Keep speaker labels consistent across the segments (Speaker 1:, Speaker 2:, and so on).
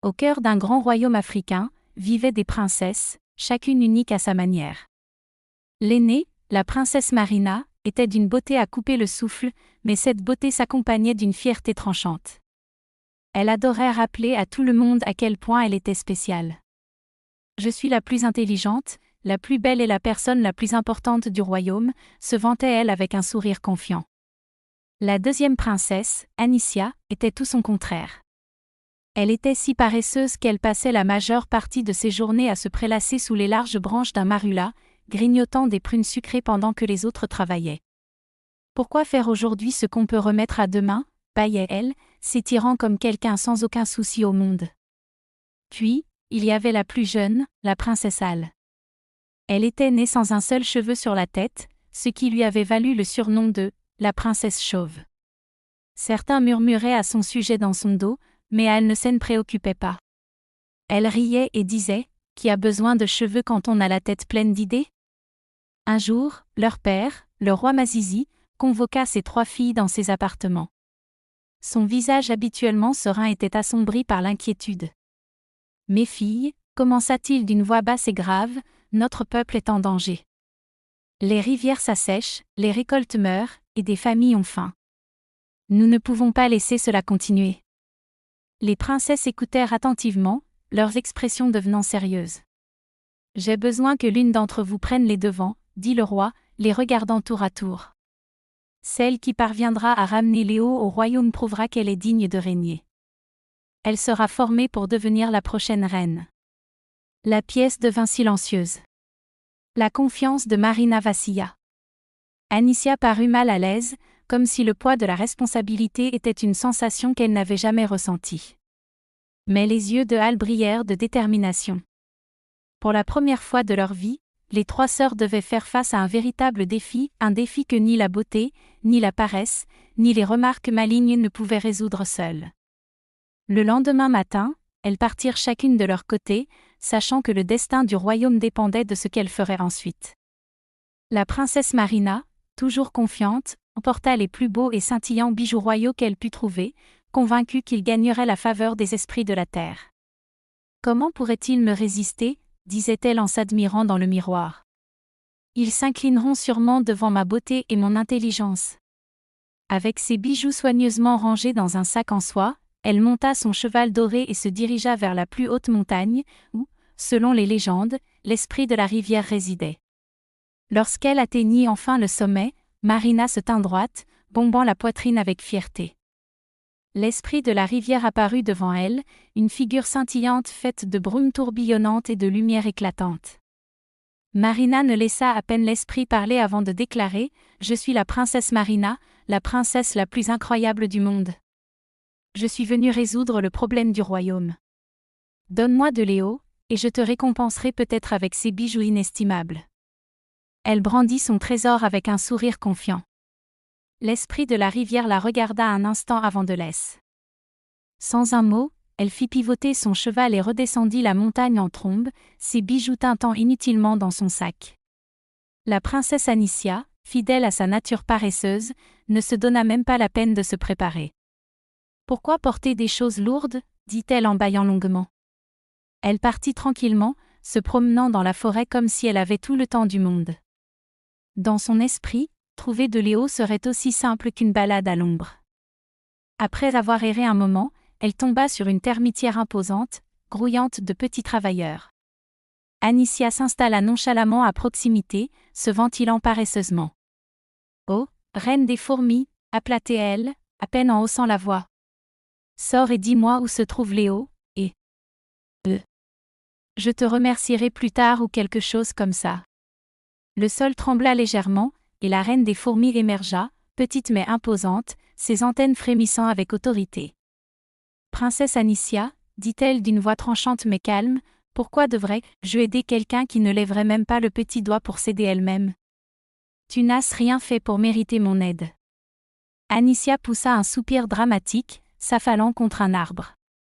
Speaker 1: Au cœur d'un grand royaume africain, vivaient des princesses, chacune unique à sa manière. L'aînée, la princesse Marina, était d'une beauté à couper le souffle, mais cette beauté s'accompagnait d'une fierté tranchante. Elle adorait rappeler à tout le monde à quel point elle était spéciale. « Je suis la plus intelligente, la plus belle et la personne la plus importante du royaume », se vantait-elle avec un sourire confiant. La deuxième princesse, Anicia, était tout son contraire. Elle était si paresseuse qu'elle passait la majeure partie de ses journées à se prélasser sous les larges branches d'un marula, grignotant des prunes sucrées pendant que les autres travaillaient. « Pourquoi faire aujourd'hui ce qu'on peut remettre à demain ?» bâillait-elle, s'étirant comme quelqu'un sans aucun souci au monde. Puis, il y avait la plus jeune, la princesse Ale. Elle était née sans un seul cheveu sur la tête, ce qui lui avait valu le surnom de « la princesse chauve ». Certains murmuraient à son sujet dans son dos, mais elle ne s'en préoccupait pas. Elle riait et disait « Qui a besoin de cheveux quand on a la tête pleine d'idées ?» Un jour, leur père, le roi Mazizi, convoqua ses 3 filles dans ses appartements. Son visage habituellement serein était assombri par l'inquiétude. « Mes filles, » commença-t-il d'une voix basse et grave, « notre peuple est en danger. Les rivières s'assèchent, les récoltes meurent, et des familles ont faim. Nous ne pouvons pas laisser cela continuer. » Les princesses écoutèrent attentivement, leurs expressions devenant sérieuses. « J'ai besoin que l'une d'entre vous prenne les devants, » dit le roi, les regardant tour à tour. « Celle qui parviendra à ramener Léo au royaume prouvera qu'elle est digne de régner. Elle sera formée pour devenir la prochaine reine. » La pièce devint silencieuse. La confiance de Marina vacilla. Anicia parut mal à l'aise, comme si le poids de la responsabilité était une sensation qu'elle n'avait jamais ressentie. Mais les yeux de Ale brillèrent de détermination. Pour la première fois de leur vie, les 3 sœurs devaient faire face à un véritable défi, un défi que ni la beauté, ni la paresse, ni les remarques malignes ne pouvaient résoudre seules. Le lendemain matin, elles partirent chacune de leur côté, sachant que le destin du royaume dépendait de ce qu'elles feraient ensuite. La princesse Marina, toujours confiante, emporta les plus beaux et scintillants bijoux royaux qu'elle put trouver, convaincue qu'ils gagneraient la faveur des esprits de la terre. « Comment pourraient-ils me résister ?» disait-elle en s'admirant dans le miroir. « Ils s'inclineront sûrement devant ma beauté et mon intelligence. » Avec ses bijoux soigneusement rangés dans un sac en soie, elle monta son cheval doré et se dirigea vers la plus haute montagne, où, selon les légendes, l'esprit de la rivière résidait. Lorsqu'elle atteignit enfin le sommet, Marina se tint droite, bombant la poitrine avec fierté. L'esprit de la rivière apparut devant elle, une figure scintillante faite de brume tourbillonnante et de lumière éclatante. Marina ne laissa à peine l'esprit parler avant de déclarer « Je suis la princesse Marina, la princesse la plus incroyable du monde. Je suis venue résoudre le problème du royaume. Donne-moi de Léo, et je te récompenserai peut-être avec ces bijoux inestimables. » Elle brandit son trésor avec un sourire confiant. L'esprit de la rivière la regarda un instant avant de laisser. Sans un mot, elle fit pivoter son cheval et redescendit la montagne en trombe, ses bijoux tintant inutilement dans son sac. La princesse Anicia, fidèle à sa nature paresseuse, ne se donna même pas la peine de se préparer. « Pourquoi porter des choses lourdes ?» dit-elle en bâillant longuement. Elle partit tranquillement, se promenant dans la forêt comme si elle avait tout le temps du monde. Dans son esprit, trouver de Léo serait aussi simple qu'une balade à l'ombre. Après avoir erré un moment, elle tomba sur une termitière imposante, grouillante de petits travailleurs. Anicia s'installa nonchalamment à proximité, se ventilant paresseusement. « Oh, reine des fourmis !» appela-t-elle, à peine en haussant la voix. « Sors et dis-moi où se trouve Léo, et... je te remercierai plus tard ou quelque chose comme ça. » Le sol trembla légèrement, et la reine des fourmis émergea, petite mais imposante, ses antennes frémissant avec autorité. « Princesse Anicia, » dit-elle d'une voix tranchante mais calme, « pourquoi devrais-je aider quelqu'un qui ne lèverait même pas le petit doigt pour s'aider elle-même? Tu n'as rien fait pour mériter mon aide. » Anicia poussa un soupir dramatique, s'affalant contre un arbre.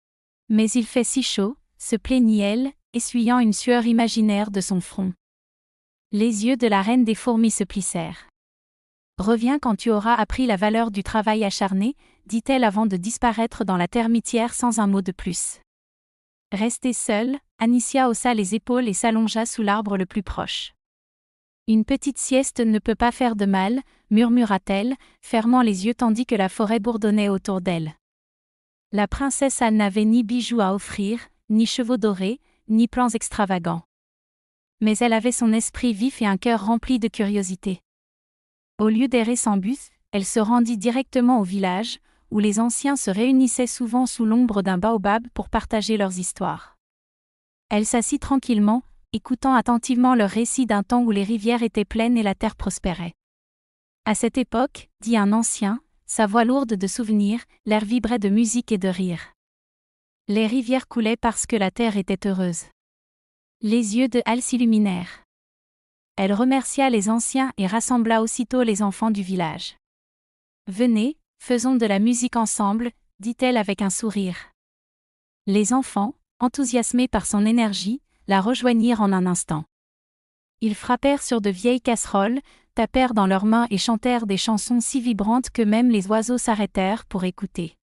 Speaker 1: « Mais il fait si chaud », se plaignit-elle, essuyant une sueur imaginaire de son front. Les yeux de la reine des fourmis se plissèrent. « Reviens quand tu auras appris la valeur du travail acharné, dit-elle avant de disparaître dans la termitière sans un mot de plus. Restée seule, Anicia haussa les épaules et s'allongea sous l'arbre le plus proche. Une petite sieste ne peut pas faire de mal, murmura-t-elle, fermant les yeux tandis que la forêt bourdonnait autour d'elle. La princesse Anne n'avait ni bijoux à offrir, ni chevaux dorés, ni plans extravagants. Mais elle avait son esprit vif et un cœur rempli de curiosité. Au lieu d'errer sans but, elle se rendit directement au village, où les anciens se réunissaient souvent sous l'ombre d'un baobab pour partager leurs histoires. Elle s'assit tranquillement, écoutant attentivement leurs récits d'un temps où les rivières étaient pleines et la terre prospérait. À cette époque, dit un ancien, sa voix lourde de souvenirs, l'air vibrait de musique et de rire. Les rivières coulaient parce que la terre était heureuse. Les yeux de Hal s'illuminèrent. Elle remercia les anciens et rassembla aussitôt les enfants du village. « Venez, faisons de la musique ensemble, » dit-elle avec un sourire. Les enfants, enthousiasmés par son énergie, la rejoignirent en un instant. Ils frappèrent sur de vieilles casseroles, tapèrent dans leurs mains et chantèrent des chansons si vibrantes que même les oiseaux s'arrêtèrent pour écouter.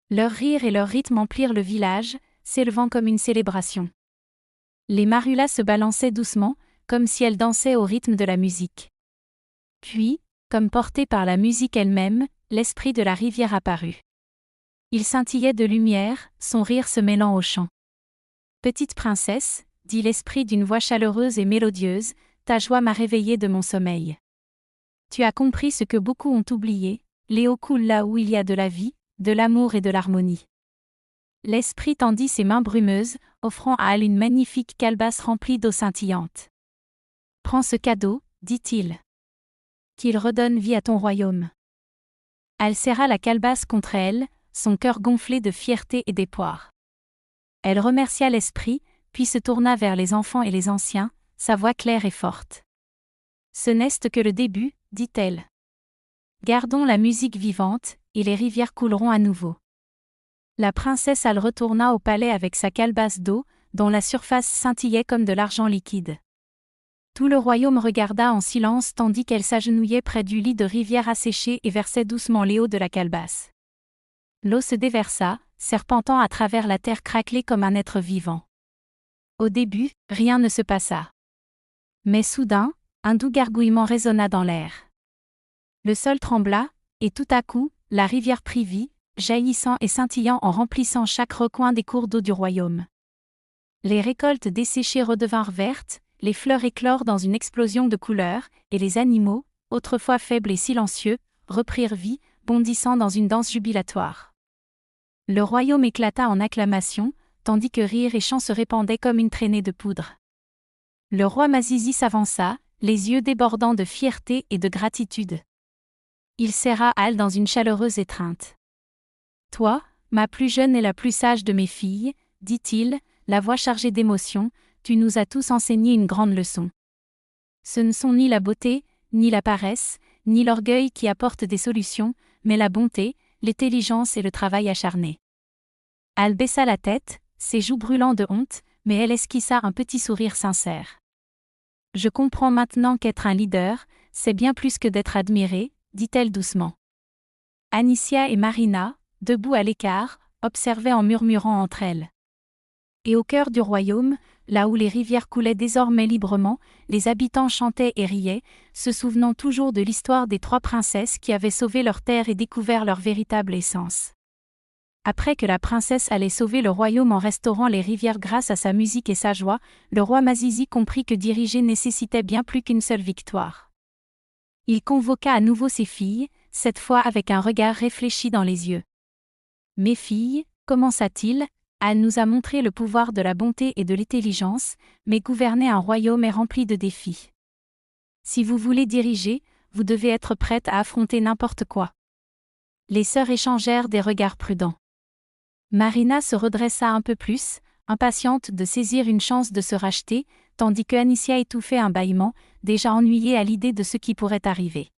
Speaker 1: Leurs rires et leurs rythmes emplirent le village, s'élevant comme une célébration. Les marulas se balançaient doucement, comme si elles dansaient au rythme de la musique. Puis, comme porté par la musique elle-même, l'esprit de la rivière apparut. Il scintillait de lumière, son rire se mêlant au chant. « Petite princesse, » dit l'esprit d'une voix chaleureuse et mélodieuse, « ta joie m'a réveillée de mon sommeil. Tu as compris ce que beaucoup ont oublié, l'eau coule là où il y a de la vie, de l'amour et de l'harmonie. » L'esprit tendit ses mains brumeuses, offrant à Hal une magnifique calebasse remplie d'eau scintillante. « Prends ce cadeau, » dit-il. « Qu'il redonne vie à ton royaume. » Hal serra la calebasse contre elle, son cœur gonflé de fierté et d'espoir. Elle remercia l'esprit, puis se tourna vers les enfants et les anciens, sa voix claire et forte. « Ce n'est que le début, » dit-elle. « Gardons la musique vivante, et les rivières couleront à nouveau. » La princesse Hal retourna au palais avec sa calebasse d'eau, dont la surface scintillait comme de l'argent liquide. Tout le royaume regarda en silence tandis qu'elle s'agenouillait près du lit de rivière asséché et versait doucement l'eau de la calebasse. L'eau se déversa, serpentant à travers la terre craquelée comme un être vivant. Au début, rien ne se passa. Mais soudain, un doux gargouillement résonna dans l'air. Le sol trembla, et tout à coup, la rivière prit vie, jaillissant et scintillant en remplissant chaque recoin des cours d'eau du royaume. Les récoltes desséchées redevinrent vertes, les fleurs éclorent dans une explosion de couleurs, et les animaux, autrefois faibles et silencieux, reprirent vie, bondissant dans une danse jubilatoire. Le royaume éclata en acclamations, tandis que rires et chants se répandaient comme une traînée de poudre. Le roi Mazizi s'avança, les yeux débordant de fierté et de gratitude. Il serra Hal dans une chaleureuse étreinte. « Toi, ma plus jeune et la plus sage de mes filles, » dit-il, la voix chargée d'émotion, « tu nous as tous enseigné une grande leçon. Ce ne sont ni la beauté, ni la paresse, ni l'orgueil qui apportent des solutions, mais la bonté, l'intelligence et le travail acharné. » Hal baissa la tête, ses joues brûlant de honte, mais elle esquissa un petit sourire sincère. « Je comprends maintenant qu'être un leader, c'est bien plus que d'être admiré, » dit-elle doucement. Anicia et Marina, debout à l'écart, observaient en murmurant entre elles. Et au cœur du royaume, là où les rivières coulaient désormais librement, les habitants chantaient et riaient, se souvenant toujours de l'histoire des 3 princesses qui avaient sauvé leur terre et découvert leur véritable essence. Après que la princesse allait sauver le royaume en restaurant les rivières grâce à sa musique et sa joie, le roi Mazizi comprit que diriger nécessitait bien plus qu'une seule victoire. Il convoqua à nouveau ses filles, cette fois avec un regard réfléchi dans les yeux. « Mes filles, » commença-t-il, « Hal nous a montré le pouvoir de la bonté et de l'intelligence, mais gouverner un royaume est rempli de défis. Si vous voulez diriger, vous devez être prête à affronter n'importe quoi. » Les sœurs échangèrent des regards prudents. Marina se redressa un peu plus, impatiente de saisir une chance de se racheter, tandis que Anicia étouffait un bâillement, déjà ennuyée à l'idée de ce qui pourrait arriver.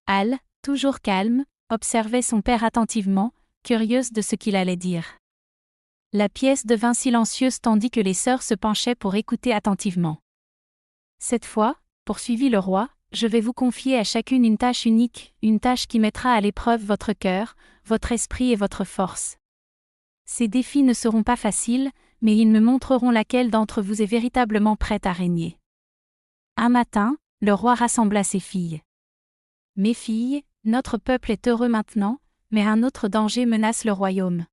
Speaker 1: Hal, toujours calme, observait son père attentivement, curieuse de ce qu'il allait dire. La pièce devint silencieuse tandis que les sœurs se penchaient pour écouter attentivement. « Cette fois, » poursuivit le roi, « je vais vous confier à chacune une tâche unique, une tâche qui mettra à l'épreuve votre cœur, votre esprit et votre force. Ces défis ne seront pas faciles, mais ils me montreront laquelle d'entre vous est véritablement prête à régner. » Un matin, le roi rassembla ses filles. « Mes filles, notre peuple est heureux maintenant, mais un autre danger menace le royaume.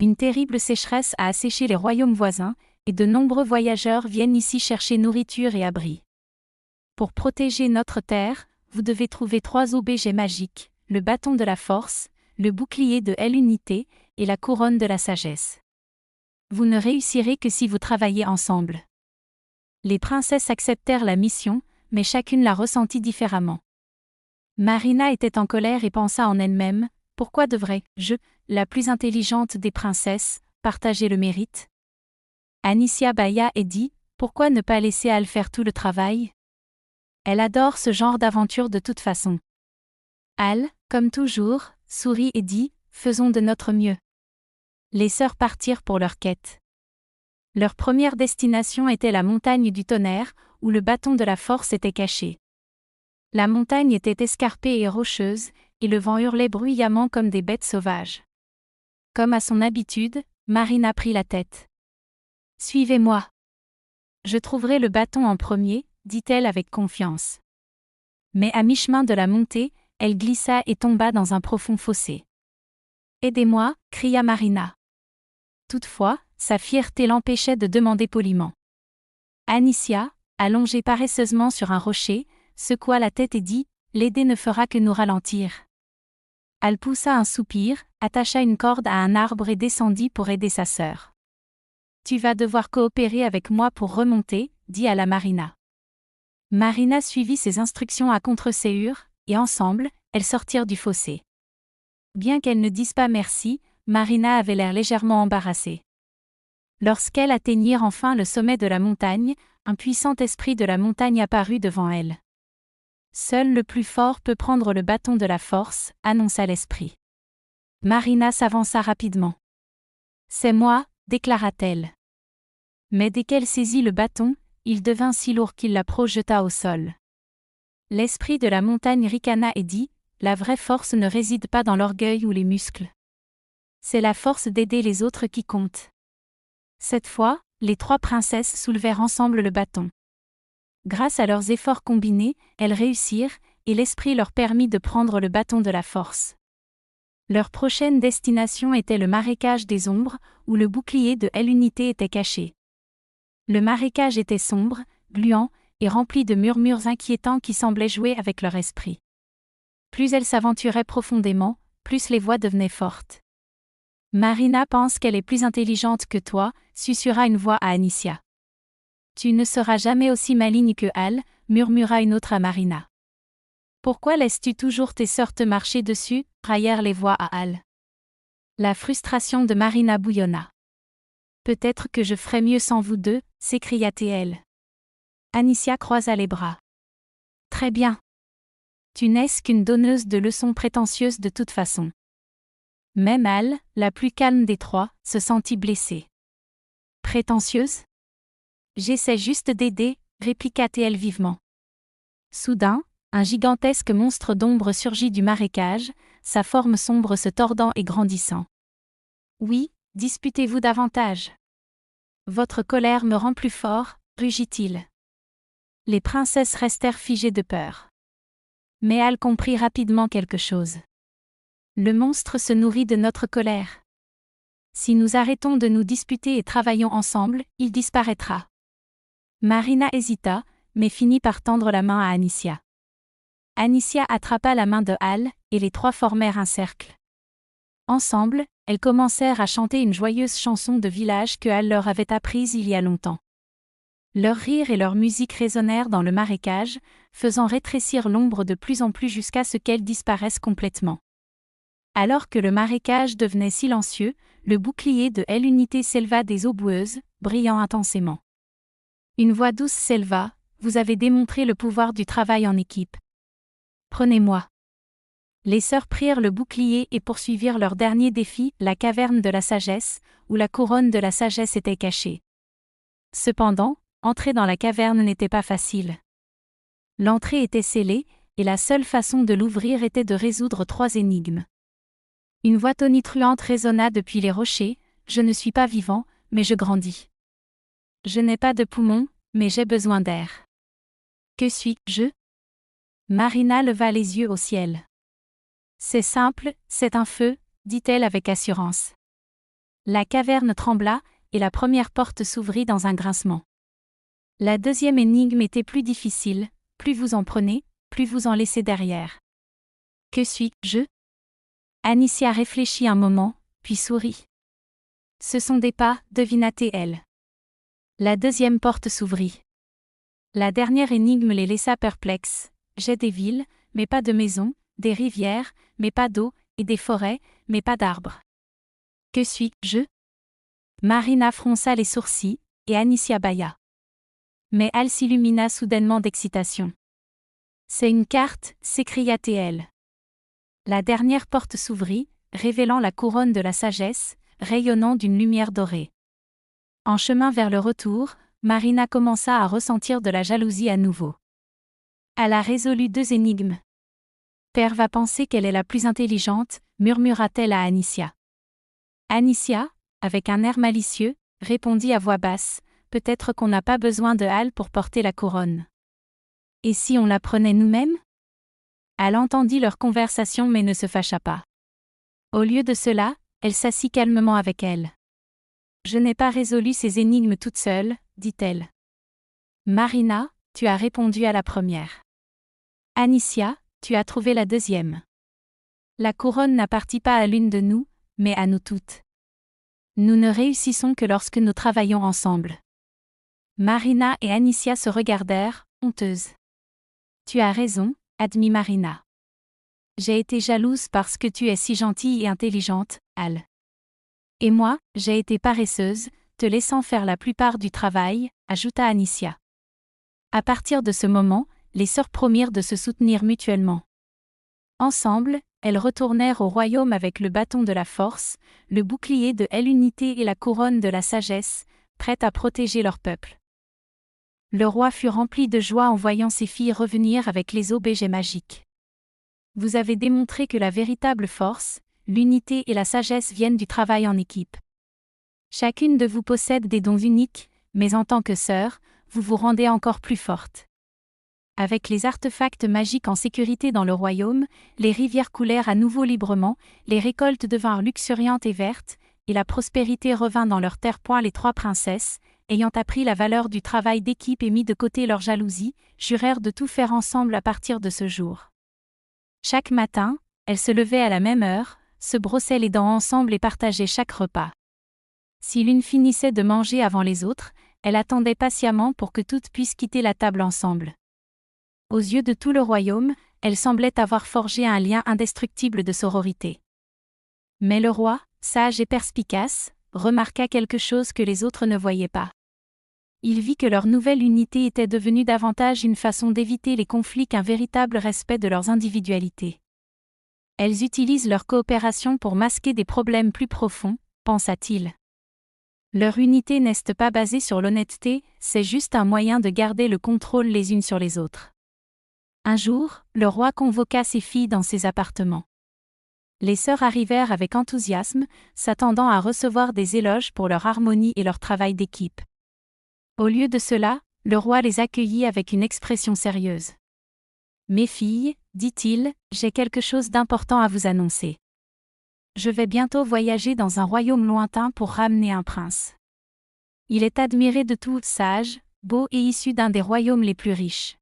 Speaker 1: Une terrible sécheresse a asséché les royaumes voisins, et de nombreux voyageurs viennent ici chercher nourriture et abri. Pour protéger notre terre, vous devez trouver 3 objets magiques, le bâton de la force, le bouclier de l'unité, et la couronne de la sagesse. Vous ne réussirez que si vous travaillez ensemble. » Les princesses acceptèrent la mission, mais chacune la ressentit différemment. Marina était en colère et pensa en elle-même, « Pourquoi devrais-je, la plus intelligente des princesses, partager le mérite ?» Anicia bâilla et dit, « Pourquoi ne pas laisser Al faire tout le travail ? Elle adore ce genre d'aventure de toute façon. » Al, comme toujours, sourit et dit, « Faisons de notre mieux. » Les sœurs partirent pour leur quête. Leur première destination était la montagne du tonnerre, où le bâton de la force était caché. La montagne était escarpée et rocheuse, et le vent hurlait bruyamment comme des bêtes sauvages. Comme à son habitude, Marina prit la tête. « Suivez-moi. Je trouverai le bâton en premier, » dit-elle avec confiance. Mais à mi-chemin de la montée, elle glissa et tomba dans un profond fossé. « Aidez-moi » cria Marina. Toutefois, sa fierté l'empêchait de demander poliment. Anicia, allongée paresseusement sur un rocher, secoua la tête et dit, « L'aider ne fera que nous ralentir. » Elle poussa un soupir, attacha une corde à un arbre et descendit pour aider sa sœur. « Tu vas devoir coopérer avec moi pour remonter, » dit à la Marina. Marina suivit ses instructions à contre-séhur, et ensemble, elles sortirent du fossé. Bien qu'elles ne disent pas merci, Marina avait l'air légèrement embarrassée. Lorsqu'elles atteignirent enfin le sommet de la montagne, un puissant esprit de la montagne apparut devant elles. « Seul le plus fort peut prendre le bâton de la force » annonça l'esprit. Marina s'avança rapidement. « C'est moi » déclara-t-elle. Mais dès qu'elle saisit le bâton, il devint si lourd qu'il la projeta au sol. L'esprit de la montagne ricana et dit, « La vraie force ne réside pas dans l'orgueil ou les muscles. C'est la force d'aider les autres qui compte. » Cette fois, les 3 princesses soulevèrent ensemble le bâton. Grâce à leurs efforts combinés, elles réussirent, et l'esprit leur permit de prendre le bâton de la force. Leur prochaine destination était le marécage des ombres, où le bouclier de l'unité était caché. Le marécage était sombre, gluant, et rempli de murmures inquiétants qui semblaient jouer avec leur esprit. Plus elles s'aventuraient profondément, plus les voix devenaient fortes. « Marina pense qu'elle est plus intelligente que toi » susurra une voix à Anicia. « Tu ne seras jamais aussi maligne que Al » murmura une autre à Marina. « Pourquoi laisses-tu toujours tes sœurs te marcher dessus » raillèrent les voix à Al. La frustration de Marina bouillonna. « Peut-être que je ferais mieux sans vous deux » s'écria-t-elle. Anicia croisa les bras. « Très bien. Tu n'es qu'une donneuse de leçons prétentieuse de toute façon. » Même Al, la plus calme des 3, se sentit blessée. « Prétentieuse ? J'essaie juste d'aider » répliqua-t-elle vivement. Soudain, un gigantesque monstre d'ombre surgit du marécage, sa forme sombre se tordant et grandissant. « Oui, disputez-vous davantage. Votre colère me rend plus fort » rugit-il. Les princesses restèrent figées de peur. Mais Al comprit rapidement quelque chose. Le monstre se nourrit de notre colère. Si nous arrêtons de nous disputer et travaillons ensemble, il disparaîtra. Marina hésita, mais finit par tendre la main à Anicia. Anicia attrapa la main de Al, et les 3 formèrent un cercle. Ensemble, elles commencèrent à chanter une joyeuse chanson de village que Al leur avait apprise il y a longtemps. Leurs rires et leur musique résonnèrent dans le marécage, faisant rétrécir l'ombre de plus en plus jusqu'à ce qu'elle disparaisse complètement. Alors que le marécage devenait silencieux, le bouclier de l'unité s'éleva des eaux boueuses, brillant intensément. Une voix douce s'éleva, « Vous avez démontré le pouvoir du travail en équipe. Prenez-moi. » Les sœurs prirent le bouclier et poursuivirent leur dernier défi, la caverne de la sagesse, où la couronne de la sagesse était cachée. Cependant, entrer dans la caverne n'était pas facile. L'entrée était scellée, et la seule façon de l'ouvrir était de résoudre 3 énigmes. Une voix tonitruante résonna depuis les rochers, « Je ne suis pas vivant, mais je grandis. Je n'ai pas de poumons, mais j'ai besoin d'air. Que suis-je » Marina leva les yeux au ciel. « C'est simple, c'est un feu », dit-elle avec assurance. La caverne trembla, et la première porte s'ouvrit dans un grincement. La deuxième énigme était plus difficile, plus vous en prenez, plus vous en laissez derrière. Que suis-je ? Anicia réfléchit un moment, puis sourit. Ce sont des pas, devina-t-elle. La deuxième porte s'ouvrit. La dernière énigme les laissa perplexes. J'ai des villes, mais pas de maisons, des rivières, mais pas d'eau, et des forêts, mais pas d'arbres. Que suis-je ? Marina fronça les sourcils, et Anicia bâilla. Mais elle s'illumina soudainement d'excitation. C'est une carte, s'écria-t-elle. La dernière porte s'ouvrit, révélant la couronne de la sagesse, rayonnant d'une lumière dorée. En chemin vers le retour, Marina commença à ressentir de la jalousie à nouveau. Elle a résolu 2 énigmes. Père va penser qu'elle est la plus intelligente, murmura-t-elle à Anicia. Anicia, avec un air malicieux, répondit à voix basse, peut-être qu'on n'a pas besoin de Hal pour porter la couronne. Et si on la prenait nous-mêmes ? Elle entendit leur conversation mais ne se fâcha pas. Au lieu de cela, elle s'assit calmement avec elle. Je n'ai pas résolu ces énigmes toute seule, dit-elle. Marina, tu as répondu à la première. Anicia, tu as trouvé la deuxième. La couronne n'appartient pas à l'une de nous, mais à nous toutes. Nous ne réussissons que lorsque nous travaillons ensemble. Marina et Anicia se regardèrent, honteuses. Tu as raison, admit Marina. J'ai été jalouse parce que tu es si gentille et intelligente, Hal. Et moi, j'ai été paresseuse, te laissant faire la plupart du travail, ajouta Anicia. À partir de ce moment, les sœurs promirent de se soutenir mutuellement. Ensemble, elles retournèrent au royaume avec le bâton de la force, le bouclier de l'unité et la couronne de la sagesse, prêtes à protéger leur peuple. Le roi fut rempli de joie en voyant ses filles revenir avec les objets magiques. Vous avez démontré que la véritable force, l'unité et la sagesse viennent du travail en équipe. Chacune de vous possède des dons uniques, mais en tant que sœur, vous vous rendez encore plus forte. Avec les artefacts magiques en sécurité dans le royaume, les rivières coulèrent à nouveau librement, les récoltes devinrent luxuriantes et vertes, et la prospérité revint dans leur terre. Les 3 princesses, ayant appris la valeur du travail d'équipe et mis de côté leur jalousie, jurèrent de tout faire ensemble à partir de ce jour. Chaque matin, elles se levaient à la même heure, se brossaient les dents ensemble et partageaient chaque repas. Si l'une finissait de manger avant les autres, elle attendait patiemment pour que toutes puissent quitter la table ensemble. Aux yeux de tout le royaume, elles semblaient avoir forgé un lien indestructible de sororité. Mais le roi, sage et perspicace, remarqua quelque chose que les autres ne voyaient pas. Il vit que leur nouvelle unité était devenue davantage une façon d'éviter les conflits qu'un véritable respect de leurs individualités. Elles utilisent leur coopération pour masquer des problèmes plus profonds, pensa-t-il. Leur unité n'est pas basée sur l'honnêteté, c'est juste un moyen de garder le contrôle les unes sur les autres. Un jour, le roi convoqua ses filles dans ses appartements. Les sœurs arrivèrent avec enthousiasme, s'attendant à recevoir des éloges pour leur harmonie et leur travail d'équipe. Au lieu de cela, le roi les accueillit avec une expression sérieuse. « Mes filles, dit-il, j'ai quelque chose d'important à vous annoncer. Je vais bientôt voyager dans un royaume lointain pour ramener un prince. Il est admiré de tous, sage, beau et issu d'un des royaumes les plus riches.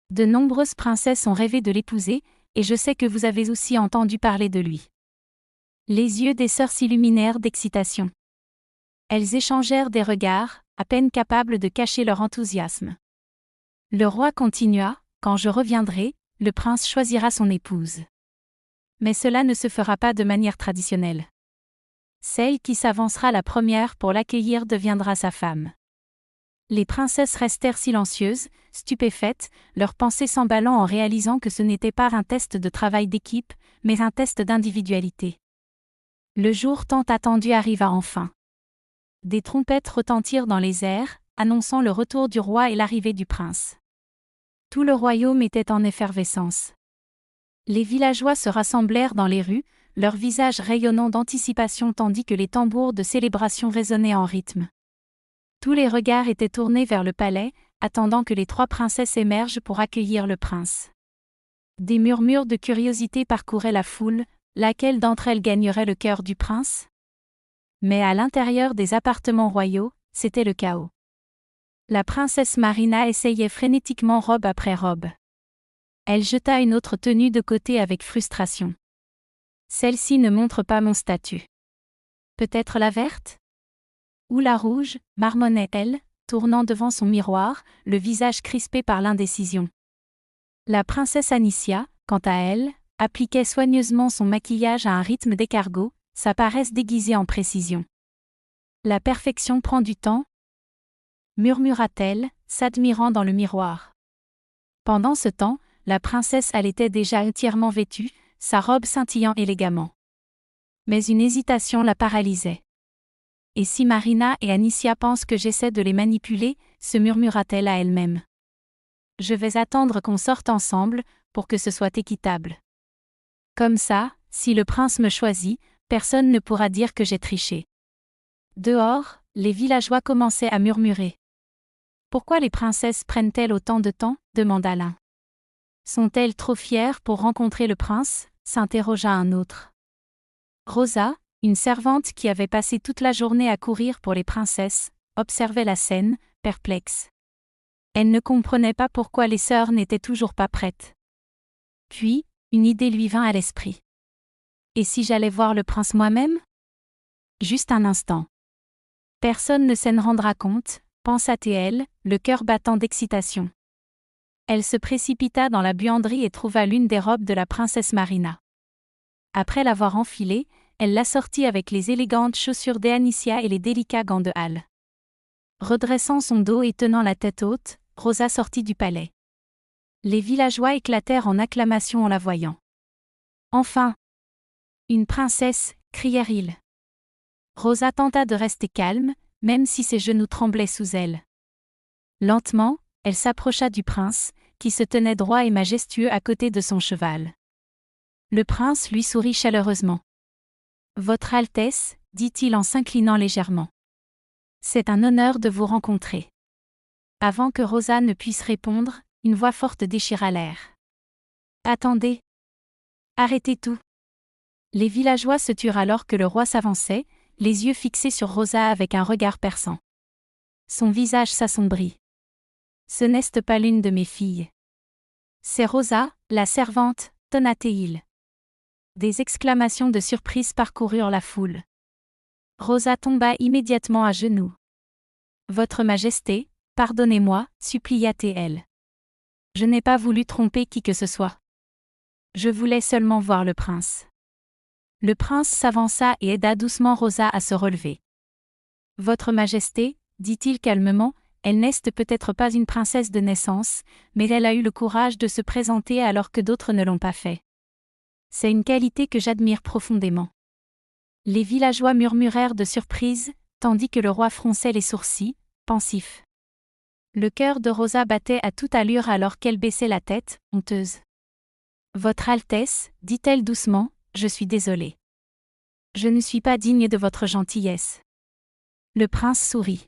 Speaker 1: De nombreuses princesses ont rêvé de l'épouser, et je sais que vous avez aussi entendu parler de lui. » Les yeux des sœurs s'illuminèrent d'excitation. Elles échangèrent des regards, à peine capables de cacher leur enthousiasme. Le roi continua, « Quand je reviendrai, le prince choisira son épouse. Mais cela ne se fera pas de manière traditionnelle. Celle qui s'avancera la première pour l'accueillir deviendra sa femme. » Les princesses restèrent silencieuses, stupéfaites, leurs pensées s'emballant en réalisant que ce n'était pas un test de travail d'équipe, mais un test d'individualité. Le jour tant attendu arriva enfin. Des trompettes retentirent dans les airs, annonçant le retour du roi et l'arrivée du prince. Tout le royaume était en effervescence. Les villageois se rassemblèrent dans les rues, leurs visages rayonnant d'anticipation tandis que les tambours de célébration résonnaient en rythme. Tous les regards étaient tournés vers le palais, attendant que les 3 princesses émergent pour accueillir le prince. Des murmures de curiosité parcouraient la foule, laquelle d'entre elles gagnerait le cœur du prince? Mais à l'intérieur des appartements royaux, c'était le chaos. La princesse Marina essayait frénétiquement robe après robe. Elle jeta une autre tenue de côté avec frustration. Celle-ci ne montre pas mon statut. Peut-être la verte? Ou la rouge, marmonnait-elle, tournant devant son miroir, le visage crispé par l'indécision. La princesse Anicia, quant à elle, appliquait soigneusement son maquillage à un rythme d'escargot, sa paresse déguisée en précision. La perfection prend du temps, murmura-t-elle, s'admirant dans le miroir. Pendant ce temps, la princesse était déjà entièrement vêtue, sa robe scintillant élégamment. Mais une hésitation la paralysait. Et si Marina et Anicia pensent que j'essaie de les manipuler, se murmura-t-elle à elle-même. Je vais attendre qu'on sorte ensemble, pour que ce soit équitable. Comme ça, si le prince me choisit, personne ne pourra dire que j'ai triché. Dehors, les villageois commençaient à murmurer. Pourquoi les princesses prennent-elles autant de temps? Demanda l'un. Sont-elles trop fières pour rencontrer le prince? S'interrogea un autre. Rosa, une servante qui avait passé toute la journée à courir pour les princesses, observait la scène, perplexe. Elle ne comprenait pas pourquoi les sœurs n'étaient toujours pas prêtes. Puis, une idée lui vint à l'esprit. Et si j'allais voir le prince moi-même? Juste un instant. Personne ne s'en rendra compte, pensa-t-elle, le cœur battant d'excitation. Elle se précipita dans la buanderie et trouva l'une des robes de la princesse Marina. Après l'avoir enfilée, elle l'assortit avec les élégantes chaussures d'Anicia et les délicats gants de Halle. Redressant son dos et tenant la tête haute, Rosa sortit du palais. Les villageois éclatèrent en acclamations en la voyant. Enfin! Une princesse, crièrent-ils. Rosa tenta de rester calme, même si ses genoux tremblaient sous elle. Lentement, elle s'approcha du prince, qui se tenait droit et majestueux à côté de son cheval. Le prince lui sourit chaleureusement. « Votre Altesse, dit-il en s'inclinant légèrement. C'est un honneur de vous rencontrer. » Avant que Rosa ne puisse répondre, une voix forte déchira l'air. « Attendez! Arrêtez tout !» Les villageois se turent alors que le roi s'avançait, les yeux fixés sur Rosa avec un regard perçant. Son visage s'assombrit. « Ce n'est pas l'une de mes filles. C'est Rosa, la servante, tonna-t-il. » Des exclamations de surprise parcoururent la foule. Rosa tomba immédiatement à genoux. « Votre Majesté, pardonnez-moi, supplia-t-elle. Je n'ai pas voulu tromper qui que ce soit. Je voulais seulement voir le prince. » Le prince s'avança et aida doucement Rosa à se relever. « Votre Majesté, dit-il calmement, elle n'est peut-être pas une princesse de naissance, mais elle a eu le courage de se présenter alors que d'autres ne l'ont pas fait. C'est une qualité que j'admire profondément. » Les villageois murmurèrent de surprise, tandis que le roi fronçait les sourcils, pensif. Le cœur de Rosa battait à toute allure alors qu'elle baissait la tête, honteuse. « Votre Altesse, dit-elle doucement, je suis désolée. Je ne suis pas digne de votre gentillesse. » Le prince sourit.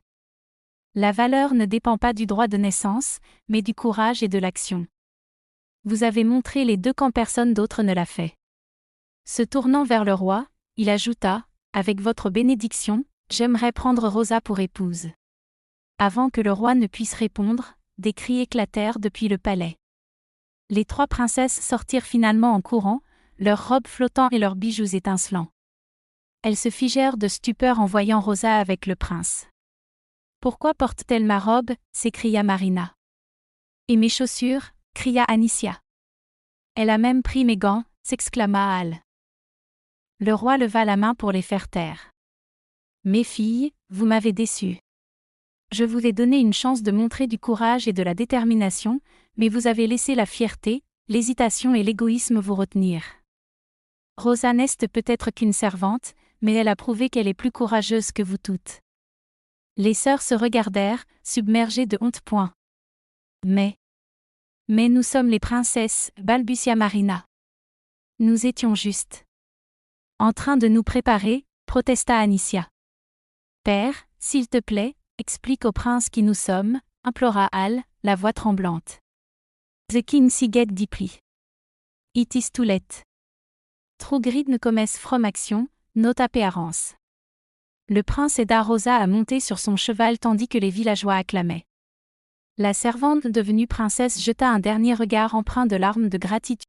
Speaker 1: La valeur ne dépend pas du droit de naissance, mais du courage et de l'action. Vous avez montré les deux quand personne d'autre ne l'a fait. Se tournant vers le roi, il ajouta, avec votre bénédiction, j'aimerais prendre Rosa pour épouse. Avant que le roi ne puisse répondre, des cris éclatèrent depuis le palais. Les 3 princesses sortirent finalement en courant, leurs robes flottant et leurs bijoux étincelants. Elles se figèrent de stupeur en voyant Rosa avec le prince. « Pourquoi porte-t-elle ma robe » s'écria Marina. « Et mes chaussures » cria Anicia. « Elle a même pris mes gants » s'exclama Halle. Le roi leva la main pour les faire taire. « Mes filles, vous m'avez déçue. Je vous ai donné une chance de montrer du courage et de la détermination, mais vous avez laissé la fierté, l'hésitation et l'égoïsme vous retenir. Rosa n'est peut-être qu'une servante, mais elle a prouvé qu'elle est plus courageuse que vous toutes. » Les sœurs se regardèrent, submergées de honte. Mais nous sommes les princesses, balbutia Marina. Nous étions justes. En train de nous préparer, protesta Anicia. Père, s'il te plaît, explique au prince qui nous sommes, implora Al, la voix tremblante. The king siget deeply. It is too late. Trugrid ne commence from action, not appearance. Le prince aida Rosa à monter sur son cheval tandis que les villageois acclamaient. La servante devenue princesse jeta un dernier regard empreint de larmes de gratitude